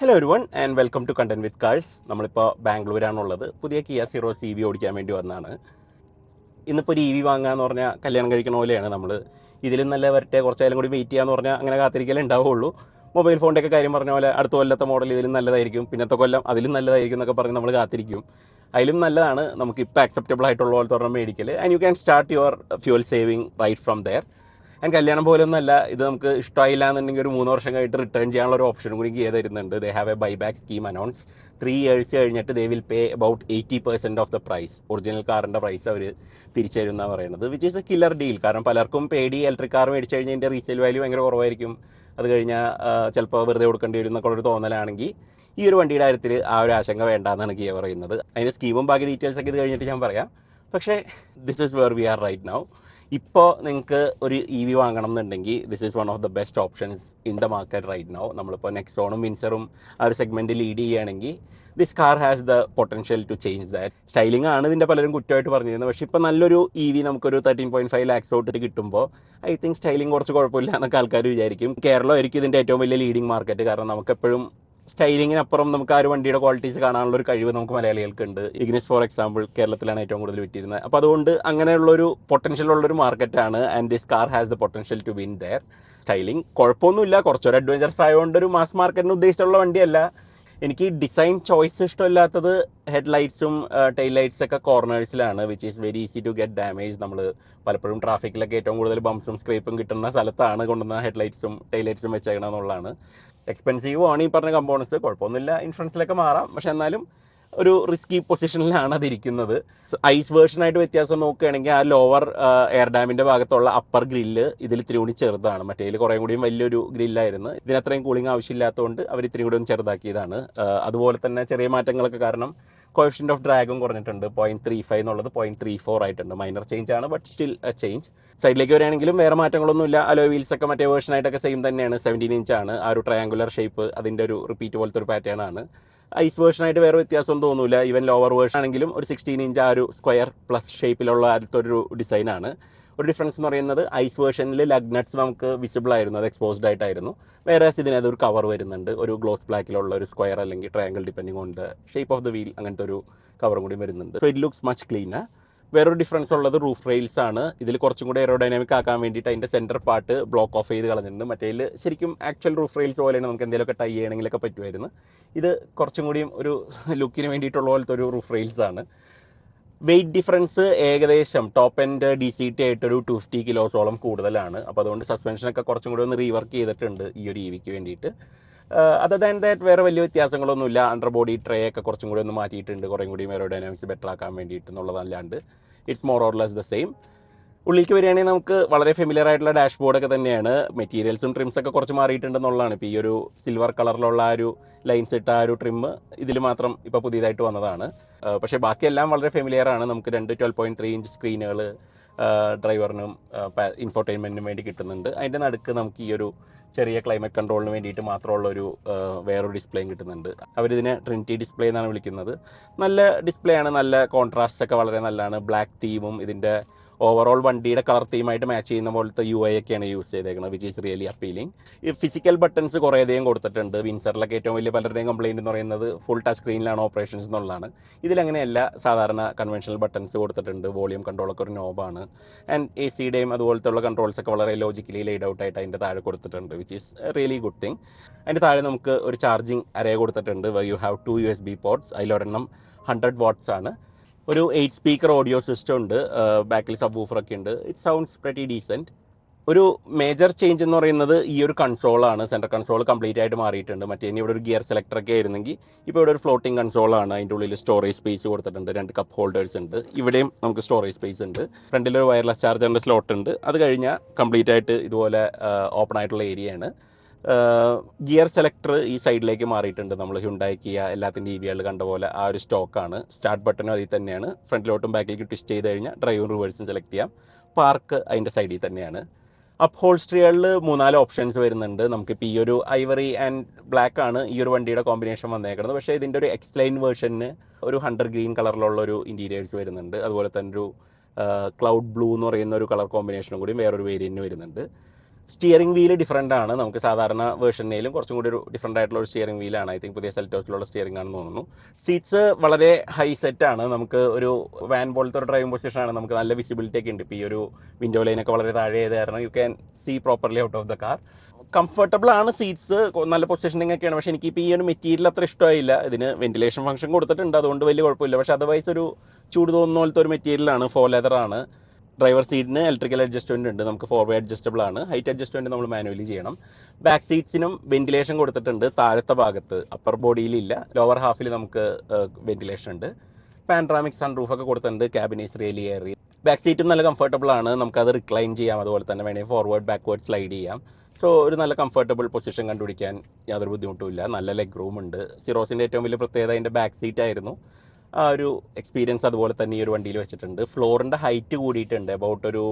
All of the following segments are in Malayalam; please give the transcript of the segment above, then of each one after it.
Hello everyone and welcome to content with cars. നമ്മളിപ്പോൾ ബാംഗ്ലൂരാണുള്ളത്. പുതിയ കിയ സീറോ CV ഓടിക്കാൻ വേണ്ടി വന്നതാണ്. ഇന്നിപ്പോൾ ഒരു EV വാങ്ങാന്ന് പറഞ്ഞാൽ കല്യാണം കഴിക്കണ പോലെയാണ്. നമ്മൾ ഇതിലും നല്ല വരട്ടെ കുറച്ചായാലും കൂടി വെയിറ്റ് ചെയ്യാന്ന് പറഞ്ഞാൽ അങ്ങനെ കാത്തിരിക്കലേ ഉണ്ടാവുള്ളൂ. മൊബൈൽ ഫോണിൻ്റെ ഒക്കെ കാര്യം പറഞ്ഞ പോലെ അടുത്ത കൊല്ലത്തെ മോഡൽ ഇതിലും നല്ലതായിരിക്കും, പിന്നത്തെ കൊല്ലം അതിലും നല്ലതായിരിക്കും എന്നൊക്കെ പറഞ്ഞ് നമ്മൾ കാത്തിരിക്കും. അതിലും നല്ലതാണ് നമുക്ക് ഇപ്പോൾ അക്സെപ്റ്റബിൾ ആയിട്ടുള്ള പോലത്തെ ഒരെണ്ണം മേടിക്കൽ. And you can start your fuel saving right from there. And കല്യാണം പോലൊന്നുമല്ല ഇത്. നമുക്ക് ഇഷ്ടമായില്ല എന്നുണ്ടെങ്കിൽ ഒരു 3 വർഷം കഴിഞ്ഞിട്ട് റിട്ടേൺ ചെയ്യാനുള്ള ഒരു ഓപ്ഷനും കൂടി കിയ തരുന്നുണ്ട്. They have a buyback scheme announce. 3 years കഴിഞ്ഞിട്ട് they will pay about 80% of the price. Original കാറിൻ്റെ പ്രൈസ് അവർ തിരിച്ചു തരും എന്നാണ് പറയുന്നത്, which is a killer deal. കാരണം പലർക്കും പേടി ഇലക്ട്രിക് കാർ മേടിച്ചു കഴിഞ്ഞാൽ ഇതിൻ്റെ റീസെയിൽ വാല്യൂ ഭയങ്കര കുറവായിരിക്കും, അത് കഴിഞ്ഞാൽ ചിലപ്പോൾ വെറുതെ കൊടുക്കേണ്ടി വരും എന്നൊക്കെ ഒരു തോന്നലാണെങ്കിൽ ഈ ഒരു വണ്ടിയുടെ കാര്യത്തിൽ ആ ഒരു ആശങ്ക വേണ്ടാന്നാണ് കിയ പറയുന്നത്. അതിൻ്റെ സ്കീമും ബാക്കി ഡീറ്റെയിൽസൊക്കെ ഇത് കഴിഞ്ഞിട്ട് ഞാൻ പറയാം. പക്ഷേ this is where we are right now. ഇപ്പോൾ നിങ്ങൾക്ക് ഒരു EV വാങ്ങണം എന്നുണ്ടെങ്കിൽ this is one of the best options in the market right now. നമ്മളിപ്പോൾ നെക്സോണും വിൻസറും ആ ഒരു സെഗ്മെൻറ്റ് ലീഡ് ചെയ്യുകയാണെങ്കിൽ this car has the potential to change that. Styling ആണ് ഇതിൻ്റെ പലരും കുറ്റമായിട്ട് പറഞ്ഞിരുന്നത്. പക്ഷേ ഇപ്പോൾ നല്ലൊരു EV നമുക്കൊരു 13.5 lakhs തൊട്ടിട്ട് കിട്ടുമ്പോൾ ഐ തിങ്ക് സ്റ്റൈലിംഗ് കുറച്ച് കുഴപ്പമില്ല എന്നൊക്കെ ആൾക്കാർ വിചാരിക്കും. കേരളമായിരിക്കും ഇതിൻ്റെ ഏറ്റവും വലിയ ലീഡിങ് മാർക്കറ്റ്. കാരണം നമുക്കെപ്പോഴും സ്റ്റൈലിങ്ങിനപ്പുറം നമുക്ക് ആ ഒരു വണ്ടിയുടെ ക്വാളിറ്റീസ് കാണാനുള്ള ഒരു കഴിവ് നമുക്ക് മലയാളികൾക്കുണ്ട്. ഇഗ്നിസ് ഫോർ എക്സാമ്പിൾ കേരളത്തിലാണ് ഏറ്റവും കൂടുതൽ വിറ്റിരുന്നത്. അപ്പോൾ അതുകൊണ്ട് അങ്ങനെയുള്ളൊരു പൊട്ടൻഷ്യൽ ഉള്ളൊരു മാർക്കറ്റാണ്. And this car has the potential to win there. Styling കുഴപ്പമൊന്നുമില്ല, കുറച്ചൊരു അഡ്വഞ്ചർസ് ആയതുകൊണ്ട് ഒരു മാസ് മാർക്കറ്റിന് ഉദ്ദേശിച്ചുള്ള വണ്ടിയല്ല. എനിക്ക് ഡിസൈൻ ചോയ്സ് ഇഷ്ടമില്ലാത്തത് ഹെഡ് ലൈറ്റ്സും ടെയിൽ ലൈറ്റ്സ് ഒക്കെ കോർണേഴ്സിലാണ്, which is very easy to get damage. നമ്മൾ പലപ്പോഴും ട്രാഫിക്കിലൊക്കെ ഏറ്റവും കൂടുതൽ ബംപ്സും സ്ക്രേപ്പും കിട്ടുന്ന സ്ഥലത്താണ് കൊണ്ടുവന്ന ഹെഡ് ലൈറ്റ്സും ടെയിൽ ലൈറ്റ്സും വെച്ചേക്കണമെന്നുള്ളതാണ്. എക്സ്പെൻസീവ് ആണ് ഈ പറഞ്ഞ കമ്പോണൻസ്. കുഴപ്പമൊന്നുമില്ല, ഇൻഷുറൻസിലൊക്കെ മാറാം. പക്ഷെ എന്നാലും ഒരു റിസ്കി പൊസിഷനിലാണ് അതിരിക്കുന്നത്. ഐസ് വേർഷനായിട്ട് വ്യത്യാസം നോക്കുകയാണെങ്കിൽ ആ ലോവർ എയർ ഡാമിൻ്റെ ഭാഗത്തുള്ള അപ്പർ ഗ്രില്ല് ഇതിൽ ഇത്തിരി കൂടി ചെറുതാണ്. മറ്റേതിൽ കുറേ കൂടിയും വലിയൊരു ഗ്രില്ലായിരുന്നു. ഇതിനത്രയും കൂളിംഗ് ആവശ്യമില്ലാത്തതുകൊണ്ട് അവർ ഇത്തിരി കൂടി ഒന്ന് ചെറുതാക്കിയതാണ്. അതുപോലെ തന്നെ ചെറിയ മാറ്റങ്ങളൊക്കെ കാരണം കോഎഫിഷ്യൻ്റ് ഓഫ് ഡ്രാഗും കുറഞ്ഞിട്ടുണ്ട്. 0.35 എന്നുള്ളത് 0.34 ആയിട്ടുണ്ട്. മൈനർ ചേഞ്ച് ആണ്, ബട്ട് സ്റ്റിൽ എ ചേഞ്ച്. സൈഡിലേക്ക് വരികയാണെങ്കിലും വേറെ മാറ്റങ്ങളൊന്നുമില്ല. അലോയ് വീൽസ് ഒക്കെ മറ്റേ വേർഷനായിട്ടൊക്കെ സെയിം തന്നെയാണ്. 17 inch ആണ്. ആ ഒരു ട്രയാങ്കുലർ ഷേപ്പ് അതിൻ്റെ ഒരു റിപ്പീറ്റ് പോലത്തെ ഒരു പാറ്റേൺ ആണ്. ഐസ് വേർഷനായിട്ട് വേറെ വ്യത്യാസമൊന്നും തോന്നില്ല. ഈവൻ ലോവർ വേർഷൻ ആണെങ്കിലും ഒരു 16 inch ആ ഒരു സ്ക്വയർ പ്ലസ് ഷേപ്പിലുള്ള അടുത്തൊരു ഡിസൈനാണ്. ഒരു ഡിഫറൻസ് എന്ന് പറയുന്നത് ഐസ് വേർഷനിൽ ലഗ് നട്ട്സ് നമുക്ക് വിസിബിൾ ആയിരുന്നു, അത് എക്സ്പോസ്ഡ് ആയിട്ടായിരുന്നു. വേറെ ഇതിനകത്ത് ഒരു കവർ വരുന്നുണ്ട്, ഒരു ഗ്ലോസ് ബ്ലാക്കിലുള്ള ഒരു സ്ക്വയർ അല്ലെങ്കിൽ triangle depending on the shape of the wheel, അങ്ങനത്തെ ഒരു കവറും കൂടി വരുന്നുണ്ട്. So it looks much cleaner. വേറൊരു ഡിഫറൻസ് ഉള്ളത് റൂഫ് റെയിൽസ് ആണ്. ഇതിൽ കുറച്ചും കൂടി എയറോഡൈനാമിക് ആക്കാൻ വേണ്ടിയിട്ട് അതിൻ്റെ സെൻറ്റർ പാർട്ട് ബ്ലോക്ക് ഓഫ് ചെയ്ത് കളഞ്ഞിട്ടുണ്ട്. മറ്റേതിൽ ശരിക്കും ആക്ച്വൽ റൂഫ് റെയിൽസ് പോലെയാണ്, നമുക്ക് എന്തെങ്കിലുമൊക്കെ ടൈ ചെയ്യണമെങ്കിലൊക്കെ പറ്റുമായിരുന്നു. ഇത് കുറച്ചും കൂടിയും ഒരു ലുക്കിന് വേണ്ടിയിട്ടുള്ള പോലത്തെ ഒരു റൂഫ് റെയിൽസ് ആണ്. വെയിറ്റ് ഡിഫറൻസ് ഏകദേശം ടോപ്പ് എൻഡ് DCT ആയിട്ടൊരു 250 കിലോസോളം കൂടുതലാണ്. അപ്പോൾ അതുകൊണ്ട് സസ്പെൻഷനൊക്കെ കുറച്ചും കൂടി ഒന്ന് റീവർക്ക് ചെയ്തിട്ടുണ്ട് ഈ ഒരു EVക്ക് വേണ്ടിയിട്ട്. അതർ ദാൻ ദാറ്റ് വേറെ വലിയ വ്യത്യാസങ്ങളൊന്നുമില്ല. അണ്ടർ ബോഡി ട്രേ ഒക്കെ കുറച്ചും കൂടി ഒന്ന് മാറ്റിയിട്ടുണ്ട്, കുറേ കൂടി എയറോഡൈനാമിക്സ് ബെറ്റർ ആക്കാൻ വേണ്ടിയിട്ട് എന്നുള്ളതല്ലാണ്ട് it's more or less the same. ഉള്ളിലേക്ക് വരികയാണെങ്കിൽ നമുക്ക് വളരെ ഫെമിലിയർ ആയിട്ടുള്ള ഡാഷ്ബോർഡൊക്കെ തന്നെയാണ്. മെറ്റീരിയൽസും ട്രിംസൊക്കെ കുറച്ച് മാറിയിട്ടുണ്ടെന്നുള്ളതാണ്. ഇപ്പോൾ ഈ ഒരു സിൽവർ കളറിലുള്ള ആ ഒരു ലൈൻസ് ഇട്ട ആ ഒരു ട്രിം ഇതിൽ മാത്രം ഇപ്പോൾ പുതിയതായിട്ട് വന്നതാണ്. പക്ഷേ ബാക്കിയെല്ലാം വളരെ ഫെമിലിയർ ആണ്. നമുക്ക് 2 12.3 inch സ്ക്രീനുകൾ ഡ്രൈവറിനും ഇൻഫോർടൈൻമെൻറ്റിനും വേണ്ടി കിട്ടുന്നുണ്ട്. അതിൻ്റെ നടുക്ക് നമുക്ക് ഈ ഒരു ചെറിയ ക്ലൈമറ്റ് കൺട്രോളിന് വേണ്ടിയിട്ട് മാത്രമുള്ളൊരു വേറൊരു ഡിസ്പ്ലേയും കിട്ടുന്നുണ്ട്. അവരിതിനെ ട്രിനിറ്റി ഡിസ്പ്ലേ എന്നാണ് വിളിക്കുന്നത്. നല്ല ഡിസ്പ്ലേ ആണ്, നല്ല കോൺട്രാസ്റ്റ് ഒക്കെ വളരെ നല്ലതാണ്. ബ്ലാക്ക് തീമും ഇതിൻ്റെ ഓവറോൾ വണ്ടിയുടെ കളർ തീമായിട്ട് മാച്ച് ചെയ്യുന്ന പോലത്തെ UI ഒക്കെയാണ് യൂസ് ചെയ്തേക്കുന്നത്, വിച്ച് ഈസ് റിയലി അപ്പീലിംഗ്. ഈ ഫിസിക്കൽ ബട്ടൺസ് കുറേ അധികം കൊടുത്തിട്ടുണ്ട്. വിൻസറിലൊക്കെ ഏറ്റവും വലിയ പലരുടെയും കംപ്ലയിൻറ്റ് എന്ന് പറയുന്നത് ഫുൾ ടച്ച് സ്ക്രീനിലാണ് ഓപ്പറേഷൻസ് എന്നുള്ളതാണ്. ഇതിലങ്ങനെയല്ല, സാധാരണ കൺവെൻഷണൽ ബട്ടൺസ് കൊടുത്തിട്ടുണ്ട്. വോളിയം കൺട്രോളൊക്കെ ഒരു നോബാണ്. ആൻഡ് AC-യുടെയും അതുപോലത്തെ ഉള്ള കൺട്രോൾസൊക്കെ വളരെ ലോജിക്കലി ലെയ്ഡ് ഔട്ട് ആയിട്ട് അതിൻ്റെ താഴെ കൊടുത്തിട്ടുണ്ട്, which is really good thing. അതിൻ്റെ താഴെ നമുക്ക് ഒരു ചാർജിങ് അറേ കൊടുത്തിട്ടുണ്ട്. You have 2 USB ports. അതിലൊരെണ്ണം 100 watts ആണ്. ഒരു 8 സ്പീക്കർ ഓഡിയോ സിസ്റ്റം ഉണ്ട്. ബാക്കിൽ സബ് വൂഫറൊക്കെ ഉണ്ട്. It sounds pretty decent. ഒരു മേജർ ചേഞ്ച് എന്ന് പറയുന്നത് ഈ ഒരു കൺസോളാണ്. സെൻട്രൽ കൺസോൾ കംപ്ലീറ്റ് ആയിട്ട് മാറിയിട്ടുണ്ട്. മറ്റേ ഇവിടെ ഒരു ഗിയർ സെലക്ടറൊക്കെ ആയിരുന്നെങ്കിൽ ഇപ്പോൾ ഇവിടെ ഒരു ഫ്ലോട്ടിംഗ് കൺസോളാണ്. അതിൻ്റെ ഉള്ളിൽ സ്റ്റോറേജ് സ്പേസ് കൊടുത്തിട്ടുണ്ട്. 2 കപ്പ് ഹോൾഡേഴ്സ് ഉണ്ട്. ഇവിടെയും നമുക്ക് സ്റ്റോറേജ് സ്പേസ് ഉണ്ട്. ഫ്രണ്ടിലൊരു വയർലെസ് ചാർജറിൻ്റെ സ്ലോട്ട് ഉണ്ട്. അത് കഴിഞ്ഞാൽ കംപ്ലീറ്റ് ആയിട്ട് ഇതുപോലെ ഓപ്പൺ ആയിട്ടുള്ള ഏരിയയാണ്. ഗിയർ സെലക്ടർ ഈ സൈഡിലേക്ക് മാറിയിട്ടുണ്ട്. നമ്മൾ ഹ്യുണ്ടായി കിയ എല്ലാത്തിൻ്റെ EVകളിൽ കണ്ട പോലെ ആ ഒരു സ്റ്റോക്കാണ്. സ്റ്റാർട്ട് ബട്ടണും അതിൽ തന്നെയാണ്. ഫ്രണ്ടിലോട്ടും ബാക്കിലേക്ക് ട്വിസ്റ്റ് ചെയ്ത് കഴിഞ്ഞാൽ ഡ്രൈവും റിവേഴ്സും സെലക്ട് ചെയ്യാം. പാർക്ക് അതിൻ്റെ സൈഡിൽ തന്നെയാണ്. അപ്ഹോൾസ്ട്രികളിൽ 3-4 ഓപ്ഷൻസ് വരുന്നുണ്ട്. നമുക്കിപ്പോൾ ഈ ഒരു ഐവറി ആൻഡ് ബ്ലാക്ക് ആണ് ഈ ഒരു വണ്ടിയുടെ കോമ്പിനേഷൻ വന്നേക്കുന്നത്. പക്ഷേ ഇതിൻ്റെ ഒരു എക്സ്ലൈൻ വേർഷന് ഒരു ഹണ്ടർ ഗ്രീൻ കളറിലുള്ള ഒരു ഇൻറ്റീരിയേഴ്സ് വരുന്നുണ്ട്. അതുപോലെ തന്നെ ഒരു ക്ലൗഡ് ബ്ലൂ എന്ന് പറയുന്ന ഒരു കളർ കോമ്പിനേഷനും കൂടി വേറൊരു വേരിയൻറ്റ് വരുന്നുണ്ട്. സ്റ്റിയറിംഗ് വീല് ഡിഫറൻ്റ് ആണ്. നമുക്ക് സാധാരണ വേർഷനിലും കുറച്ചും കൂടി ഒരു ഡിഫറൻ്റ് ആയിട്ടുള്ള ഒരു സ്റ്റിയറിംഗ് വീലാണ്. ഐ തിങ്ക് പുതിയ സെൽറ്റോസിലുള്ള സ്റ്റിയറിംഗ് ആണെന്ന് തോന്നുന്നു. സീറ്റ്സ് വളരെ ഹൈ സെറ്റാണ്. നമുക്ക് ഒരു വാൻ പോലത്തെ ഒരു ഡ്രൈവിംഗ് പൊസിഷനാണ്. നമുക്ക് നല്ല വിസിബിലിറ്റി ഒക്കെ ഉണ്ട്. ഇപ്പോൾ ഈ ഒരു വിൻഡോ ലൈനൊക്കെ വളരെ താഴെ ആയത് കാരണം you can see properly out of the car. Comfortable ആണ് സീറ്റ്സ്, നല്ല പൊസിഷനിങ് ഒക്കെയാണ്. പക്ഷേ എനിക്കിപ്പോൾ ഈ ഒരു മെറ്റീരിയൽ അത്ര ഇഷ്ടമായില്ല. ഇതിന് വെന്റിലേഷൻ ഫംഗ്ഷൻ കൊടുത്തിട്ടുണ്ട്, അതുകൊണ്ട് വലിയ കുഴപ്പമില്ല. പക്ഷേ അതർവൈസ് ഒരു ചൂട് തോന്നുന്ന പോലത്തെ ഒരു മെറ്റീരിയലാണ്. ഫോ ലെതറാണ്. ഡ്രൈവർ സീറ്റിന് ഇലക്ട്രിക്കൽ അഡ്ജസ്റ്റ്മെൻറ്റ് ഉണ്ട്. നമുക്ക് ഫോർവേഡ് അഡ്ജസ്റ്റബിൾ ആണ്. ഹൈറ്റ് അഡ്ജസ്റ്റ്മെൻറ്റ് നമ്മൾ മാനുവലി ചെയ്യണം. ബാക്ക് സീറ്റ്സിനും വെന്റിലേഷൻ കൊടുത്തിട്ടുണ്ട്. താഴത്തെ ഭാഗത്ത് അപ്പർ ബോഡിയിലില്ല, ലോവർ ഹാഫിൽ നമുക്ക് വെന്റിലേഷൻ ഉണ്ട്. പാൻഡ്രാമിക് സൺ റൂഫൊക്കെ കൊടുത്തിട്ടുണ്ട്. Cabin is really Airy. Back സീറ്റും നല്ല കംഫർട്ടബിൾ ആണ്. നമുക്കത് റിക്ലൈൻ ചെയ്യാം, അതുപോലെ തന്നെ വേണമെങ്കിൽ ഫോർവേഡ് ബാക്ക്വേർഡ് സ്ലൈഡ് ചെയ്യാം. സോ ഒരു നല്ല കംഫർട്ടബിൾ പൊസിഷൻ കണ്ടുപിടിക്കാൻ യാതൊരു ബുദ്ധിമുട്ടുമില്ല. നല്ല ലെഗ് റൂം ഉണ്ട്. സിറോസിൻ്റെ ഏറ്റവും വലിയ പ്രത്യേകത അതിൻ്റെ ബാക്ക് സീറ്റ് ആയിരുന്നു. ആ ഒരു എക്സ്പീരിയൻസ് അതുപോലെ തന്നെ ഈ ഒരു വണ്ടിയിൽ വെച്ചിട്ടുണ്ട്. ഫ്ലോറിൻ്റെ ഹൈറ്റ് കൂടിയിട്ടുണ്ട്. അബൌട്ട് ഒരു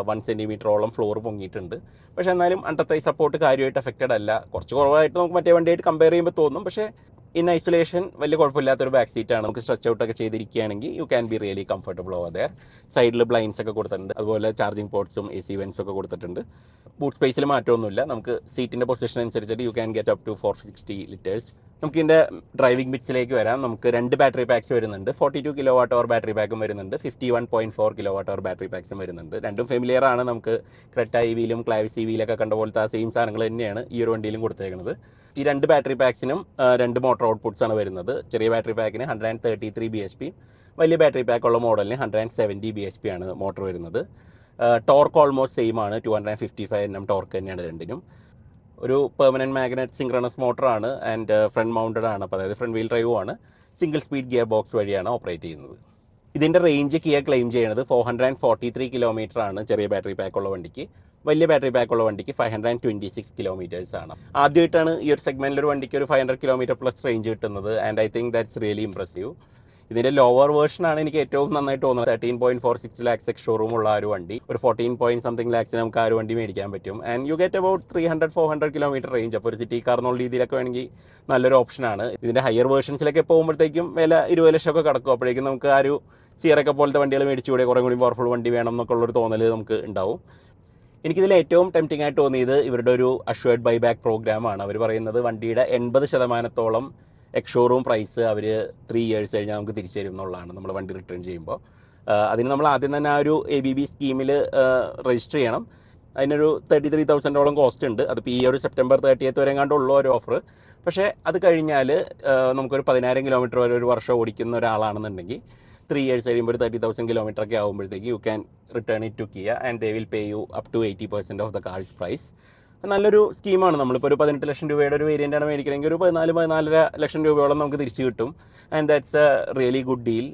1 സെൻറ്റിമീറ്ററോളം ഫ്ലോർ പൊങ്ങിയിട്ടുണ്ട്. പക്ഷേ എന്നാലും അണ്ടർ തൈ സപ്പോർട്ട് കാര്യമായിട്ട് എഫക്റ്റഡ് അല്ല. കുറച്ച് കുറവായിട്ട് നമുക്ക് മറ്റേ വണ്ടിയായിട്ട് കമ്പയർ ചെയ്യുമ്പോൾ തോന്നും. പക്ഷേ ഇൻ ഐസൊലേഷൻ വലിയ കുഴപ്പമില്ലാത്തൊരു ബാക്ക് സീറ്റാണ്. നമുക്ക് സ്ട്രെച്ച് ഔട്ടൊക്കെ ചെയ്തിരിക്കുകയാണെങ്കിൽ you can be really comfortable over there. സൈഡിൽ ബ്ലൈൻഡ്സ് ഒക്കെ കൊടുത്തിട്ടുണ്ട്. അതുപോലെ ചാർജിങ് പോർട്ട്സും AC വെൻസും ഒക്കെ കൊടുത്തിട്ടുണ്ട്. ബൂട്ട് സ്പേസിൽ മാറ്റമൊന്നുമില്ല. നമുക്ക് സീറ്റിൻ്റെ പൊസിഷൻ അനുസരിച്ചിട്ട് you can get up to 460 litres. നമുക്ക് ഇതിൻ്റെ ഡ്രൈവിംഗ് ബിറ്റ്സിലേക്ക് വരാം. നമുക്ക് 2 ബാറ്ററി പാക്സ് വരുന്നുണ്ട്. 42 kWh ബാറ്ററി പാക്കും വരുന്നുണ്ട്. 51.4 kWh ബാറ്ററി പാക്സും വരുന്നുണ്ട്. രണ്ടും ഫെമിലിയർ ആണ്. നമുക്ക് ക്രെറ്റ EVയിലും ക്ലാവിസ് EVയിലൊക്കെ കണ്ട പോലത്തെ ആ സെയിം സാധനങ്ങൾ തന്നെയാണ് ഈ ഒരു വണ്ടിയിലും കൊടുത്തേക്കുന്നത്. ഈ 2 ബാറ്ററി പാക്സിനും 2 മോട്ടോർ ഔട്ട്പുട്ട്സ് ആണ് വരുന്നത്. ചെറിയ ബാറ്ററി പാക്കിന് 133 bhp, വലിയ ബാറ്ററി പാക്കുള്ള മോഡലിന് 170 bhp ആണ് മോട്ടോർ വരുന്നത്. ടോർക്ക് ഓൾമോസ്റ്റ് സെയിം ആണ്. 255 Nm ടോർക്ക് തന്നെയാണ് രണ്ടിനും. ഒരു പെർമനൻറ്റ് മാഗ്നറ്റ് സിങ്ക്രണസ് മോട്ടറാണ് ആൻഡ് ഫ്രണ്ട് മൗണ്ടഡ് ആണ്. അപ്പോൾ അതായത് ഫ്രണ്ട് വീൽ ഡ്രൈവും ആണ്. സിംഗിൾ സ്പീഡ് ഗിയർ ബോക്സ് വഴിയാണ് ഓപ്പറേറ്റ് ചെയ്യുന്നത്. ഇതിൻ്റെ റേഞ്ച് കിയ ക്ലെയിം ചെയ്യുന്നത് 443 km ആണ് ചെറിയ ബാറ്ററി പാക്കുള്ള വണ്ടിക്ക്. വലിയ ബാറ്ററി പാക്കുള്ള വണ്ടിക്ക് 526 km ആണ്. ആദ്യമായിട്ടാണ് ഈ ഒരു സെഗ്മെൻറ്റിൽ ഒരു വണ്ടിക്ക് ഒരു 500 km പ്ലസ് റേഞ്ച് കിട്ടുന്നത്. And I think that's really impressive. ഇതിൻ്റെ ലോവർ വേർഷനാണ് എനിക്ക് ഏറ്റവും നന്നായിട്ട് തോന്നുന്നത്. 13.46 lakhs എക്സ് ഷോറൂം ഉള്ള ആ ഒരു വണ്ടി ഒരു 14 lakhs നമുക്ക് ആ ഒരു വണ്ടി മേടിക്കാൻ പറ്റും. And you get about 300-400 km range. അപ്പോൾ ഒരു സിറ്റി കാർ എന്നുള്ള രീതിയിലൊക്കെ വേണമെങ്കിൽ നല്ലൊരു ഓപ്ഷനാണ്. ഇതിൻ്റെ ഹയർ വേർഷൻസിലൊക്കെ പോകുമ്പോഴത്തേക്കും വില 20 ലക്ഷമൊക്കെ കിടക്കും. അപ്പോഴേക്കും നമുക്ക് ആ ഒരു സിയറൊക്കെ പോലത്തെ വണ്ടികൾ മേടിച്ചുകൂടെ, കുറേ കൂടി പവർഫുൾ വണ്ടി വേണം എന്നൊക്കെ ഉള്ളൊരു തോന്നൽ നമുക്ക് ഉണ്ടാവും. എനിക്കിതിൽ ഏറ്റവും ടെംപ്റ്റിംഗ് ആയിട്ട് തോന്നിയത് ഇവരുടെ ഒരു അഷ്വേർഡ് ബൈബാക്ക് പ്രോഗ്രാമാണ്. അവർ പറയുന്നത് വണ്ടിയുടെ 80% എക്സ് ഷോറൂം പ്രൈസ് അവർ 3 years കഴിഞ്ഞാൽ നമുക്ക് തിരിച്ചു തരും എന്നുള്ളതാണ് നമ്മൾ വണ്ടി റിട്ടേൺ ചെയ്യുമ്പോൾ. അതിന് നമ്മൾ ആദ്യം തന്നെ ആ ഒരു ABB സ്കീമിൽ രജിസ്റ്റർ ചെയ്യണം. അതിനൊരു 33,000 കോസ്റ്റ് ഉണ്ട്. അതിപ്പോൾ ഈ ഒരു September 30th വരെ എങ്ങാണ്ടുള്ള ഒരു ഓഫർ. പക്ഷേ അത് കഴിഞ്ഞാൽ നമുക്കൊരു 10,000 km വരെ ഒരു വർഷം ഓടിക്കുന്ന ഒരാളാണെന്നുണ്ടെങ്കിൽ 3 years കഴിയുമ്പോൾ ഒരു 30,000 km ഒക്കെ ആകുമ്പോഴത്തേക്ക് you can return it to Kia and they will pay you up to 80% of the car's price. നല്ലൊരു സ്കീമാണ്. നമ്മളിപ്പോൾ ഒരു 18 ലക്ഷം രൂപയുടെ ഒരു വേരിയൻ്റാണ് മേടിക്കണമെങ്കിൽ ഒരു 14-14.5 ലക്ഷം രൂപയോളം നമുക്ക് തിരിച്ചു കിട്ടും. And that's A really good deal.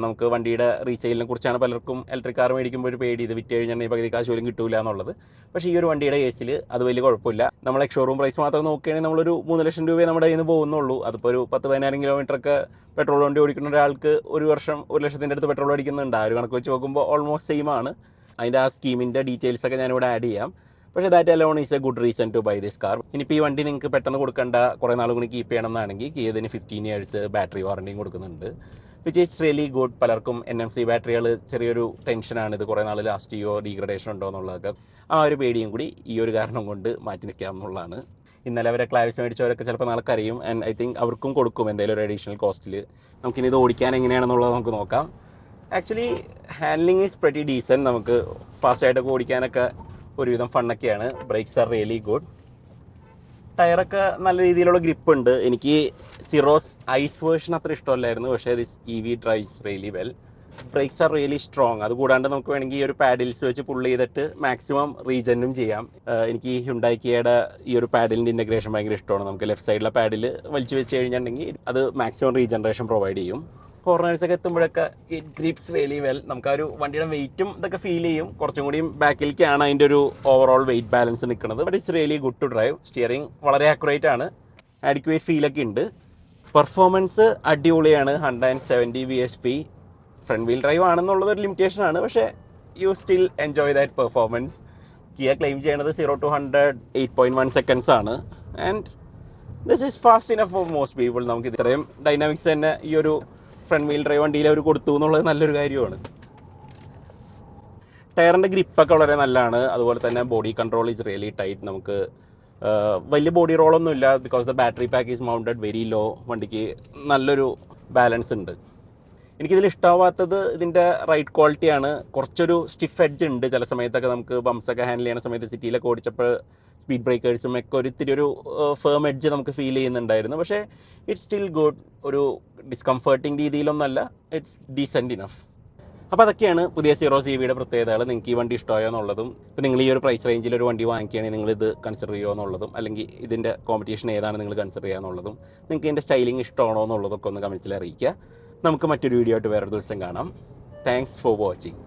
നമുക്ക് വണ്ടിയുടെ റീസെയിലിനെ കുറിച്ചാണ് പലർക്കും ഇലക്ട്രിക് കാർ മേടിക്കുമ്പോൾ ഒരു പേടി, ഇത് വിറ്റ് കഴിഞ്ഞാൽ പകുതി കാശ് പോലും കിട്ടില്ല എന്നുള്ളത്. പക്ഷേ ഈ ഒരു വണ്ടിയുടെ കേസിൽ അത് വലിയ കുഴപ്പമില്ല. നമ്മൾ ഷോറൂം പ്രൈസ് മാത്രം നോക്കുകയാണെങ്കിൽ നമ്മളൊരു 3 ലക്ഷം രൂപയെ നമ്മുടെ കയ്യിൽ നിന്ന് പോകുന്നുള്ളൂ. അതിപ്പോൾ ഒരു 10-15 കിലോമീറ്ററൊക്കെ പെട്രോൾ വണ്ടി ഓടിക്കുന്ന ഒരാൾക്ക് ഒരു വർഷം 1 ലക്ഷത്തിൻ്റെ അടുത്ത് പെട്രോൾ അടിക്കുന്നുണ്ട്. ആ ഒരു കണക്ക് വെച്ച് നോക്കുമ്പോൾ ഓൾമോസ്റ്റ് സെയിം ആണ്. അതിൻ്റെ ആ സ്കീമിൻ്റെ ഡീറ്റെയിൽസൊക്കെ ഞാനിവിടെ ആഡ് ചെയ്യാം. പക്ഷേ that alone is a good reason to buy this car. ഇനിയിപ്പോൾ ഈ വണ്ടി നിങ്ങൾക്ക് പെട്ടെന്ന് കൊടുക്കേണ്ട, കുറേ നാൾ കൂടി കീപ്പ് ചെയ്യണം എന്നാണെങ്കിൽ ഇതിന് 15 years ബാറ്ററി വാറണ്ടിയും കൊടുക്കുന്നുണ്ട്, വിച്ച് ഈസ് റിയലി ഗുഡ്. പലർക്കും NMC ബാറ്ററികൾ ചെറിയൊരു ടെൻഷനാണ്, ഇത് കുറേ നാൾ ലാസ്റ്റ് ചെയ്യോ ഡീഗ്രഡേഷൻ ഉണ്ടോ എന്നുള്ളതൊക്കെ. ആ ഒരു പേടിയും കൂടി ഈ ഒരു കാരണം കൊണ്ട് മാറ്റി നിൽക്കാം എന്നുള്ളതാണ്. ഇന്നലെ അവരെ ക്ലാവിസ് മേടിച്ചവരൊക്കെ ചിലപ്പോൾ നാളെ കരയും. ആൻഡ് ഐ തിങ്ക് അവർക്കും കൊടുക്കും എന്തെങ്കിലും ഒരു അഡീഷണൽ കോസ്റ്റിൽ. നമുക്കിനി ഇത് ഓടിക്കാൻ എങ്ങനെയാണെന്നുള്ളത് നമുക്ക് നോക്കാം. Actually handling is pretty decent. നമുക്ക് ഫാസ്റ്റായിട്ടൊക്കെ ഓടിക്കാനൊക്കെ ഒരുവിധം ഫണ്ണൊക്കെയാണ്. Brakes are really good. ടയറൊക്കെ നല്ല രീതിയിലുള്ള ഗ്രിപ്പ് ഉണ്ട്. എനിക്ക് സിറോസ് ഐസ് വേർഷൻ അത്ര ഇഷ്ടമല്ലായിരുന്നു, പക്ഷേ this EV drives really well. Brakes are really strong. അതുകൂടാണ്ട് നമുക്ക് വേണമെങ്കിൽ ഈ ഒരു പാഡിൽസ് വെച്ച് പുള്ള് ചെയ്തിട്ട് മാക്സിമം റീജനും ചെയ്യാം. എനിക്ക് ഈ ഹ്യുണ്ടായി കിയയുടെ ഈ ഒരു പാഡിലിൻ്റെ ഇൻ്റഗ്രേഷൻ ഭയങ്കര ഇഷ്ടമാണ്. നമുക്ക് ലെഫ്റ്റ് സൈഡിലെ പാഡിൽ വലിച്ചു വെച്ച് കഴിഞ്ഞിട്ടുണ്ടെങ്കിൽ അത് മാക്സിമം റീജനറേഷൻ പ്രൊവൈഡ് ചെയ്യും. കോർണേഴ്സൊക്കെ എത്തുമ്പോഴൊക്കെ ഇറ്റ് ഗ്രിപ്സ് റിയലി വെൽ. നമുക്ക് ആ ഒരു വണ്ടിയുടെ വെയിറ്റും ഇതൊക്കെ ഫീൽ ചെയ്യും. കുറച്ചും കൂടിയും ബാക്കിലേക്കാണ് അതിൻ്റെ ഒരു ഓവറോൾ വെയിറ്റ് ബാലൻസ് നിൽക്കുന്നത്. But it's really good to drive. Steering വളരെ ആക്യുറേറ്റ് ആണ്. ആഡിക്വേറ്റ് ഫീലൊക്കെ ഉണ്ട്. പെർഫോമൻസ് അടിപൊളിയാണ്. 170 bhp. ഫ്രണ്ട് വീൽ ഡ്രൈവ് ആണെന്നുള്ളത് ഒരു ലിമിറ്റേഷൻ ആണ്, പക്ഷേ you still enjoy that performance. Kia claim ചെയ്യണത് 0 to 100 8.1 seconds ആണ്. And this is fast enough for most people. നമുക്ക് ഇത്രയും ഡൈനാമിക്സ് തന്നെ ഈ ഒരു ഫ്രണ്ട് വീൽ ഡ്രൈവ് വണ്ടിയിൽ അവർ കൊടുത്തു എന്നുള്ളത് നല്ലൊരു കാര്യമാണ്. ടയറിൻ്റെ ഗ്രിപ്പൊക്കെ വളരെ നല്ലതാണ്. അതുപോലെ തന്നെ body control is really tight. നമുക്ക് വലിയ ബോഡി റോളൊന്നും ഇല്ല, because the battery pack is mounted very low. വണ്ടിക്ക് നല്ലൊരു ബാലൻസ് ഉണ്ട്. എനിക്കിതിൽ ഇഷ്ടമാവാത്തത് ഇതിൻ്റെ റൈഡ് ക്വാളിറ്റിയാണ്. കുറച്ചൊരു സ്റ്റിഫ് എഡ്ജ് ഉണ്ട് ചില സമയത്തൊക്കെ. നമുക്ക് ബംസൊക്കെ ഹാൻഡിൽ ചെയ്യുന്ന സമയത്ത് സിറ്റിയിലൊക്കെ ഓടിച്ചപ്പോൾ സ്പീഡ് ബ്രേക്കേഴ്സും ഒക്കെ ഒരിത്തിരി ഒരു ഫേം എഡ്ജ് നമുക്ക് ഫീൽ ചെയ്യുന്നുണ്ടായിരുന്നു. പക്ഷേ ഇറ്റ്സ് സ്റ്റിൽ ഗുഡ്. ഒരു ഡിസ്കംഫർട്ടിങ് രീതിയിലൊന്നല്ല, ഇറ്റ്സ് ഡീസെൻറ്റ് ഇനഫ്. അപ്പോൾ അതൊക്കെയാണ് പുതിയ സീറോ CVയുടെ പ്രത്യേകതകൾ. നിങ്ങൾക്ക് ഈ വണ്ടി ഇഷ്ടമായോ എന്നുള്ളതും, ഇപ്പോൾ നിങ്ങൾ ഈ ഒരു പ്രൈസ് റേഞ്ചിൽ ഒരു വണ്ടി വാങ്ങിക്കുകയാണെങ്കിൽ നിങ്ങളിത് കൺസിഡർ ചെയ്യുമോ എന്നുള്ളതും, അല്ലെങ്കിൽ ഇതിൻ്റെ കോമ്പറ്റീഷൻ ഏതാണ് നിങ്ങൾ കൺസിഡർ ചെയ്യുക എന്നുള്ളതും, നിങ്ങൾക്ക് ഇതിൻ്റെ സ്റ്റൈലിംഗ് ഇഷ്ടമാണോ എന്നുള്ളതൊക്കെ ഒന്ന് കമൻസിൽ അറിയിക്കുക. നമുക്ക് മറ്റൊരു വീഡിയോ ആയിട്ട് വേറൊരു ദിവസം കാണാം. Thanks for watching.